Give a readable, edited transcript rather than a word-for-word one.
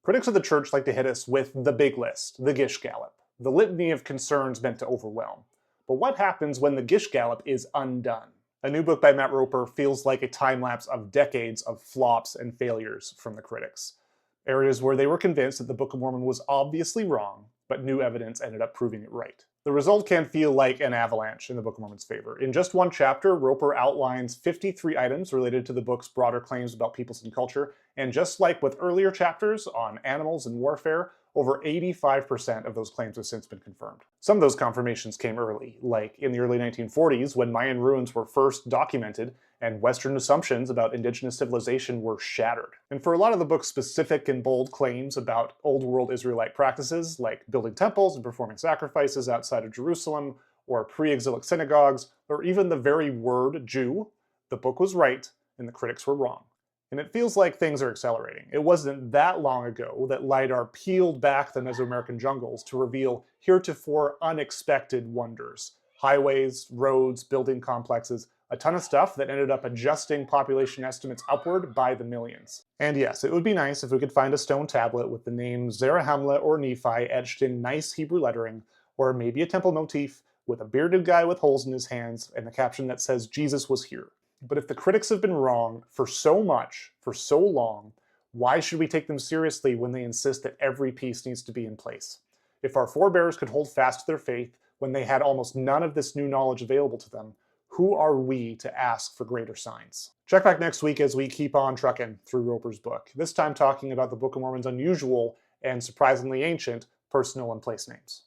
Critics of the church like to hit us with the big list, the Gish Gallop, the litany of concerns meant to overwhelm. But what happens when the Gish Gallop is undone? A new book by Matt Roper feels like a time-lapse of decades of flops and failures from the critics. Areas where they were convinced that the Book of Mormon was obviously wrong, but new evidence ended up proving it right. The result can feel like an avalanche in the Book of Mormon's favor. In just one chapter, Roper outlines 53 items related to the book's broader claims about peoples and culture, and just like with earlier chapters on animals and warfare, over 85% of those claims have since been confirmed. Some of those confirmations came early, like in the early 1940s when Mayan ruins were first documented and Western assumptions about indigenous civilization were shattered. And for a lot of the book's specific and bold claims about Old World Israelite practices, like building temples and performing sacrifices outside of Jerusalem, or pre-exilic synagogues, or even the very word Jew, the book was right and the critics were wrong. And it feels like things are accelerating. It wasn't that long ago that LiDAR peeled back the Mesoamerican jungles to reveal heretofore unexpected wonders. Highways, roads, building complexes, a ton of stuff that ended up adjusting population estimates upward by the millions. And yes, it would be nice if we could find a stone tablet with the names Zarahemla or Nephi etched in nice Hebrew lettering, or maybe a temple motif with a bearded guy with holes in his hands and a caption that says Jesus was here. But if the critics have been wrong for so much, for so long, why should we take them seriously when they insist that every piece needs to be in place? If our forebears could hold fast to their faith when they had almost none of this new knowledge available to them, who are we to ask for greater signs? Check back next week as we keep on trucking through Roper's book, this time talking about the Book of Mormon's unusual and surprisingly ancient personal and place names.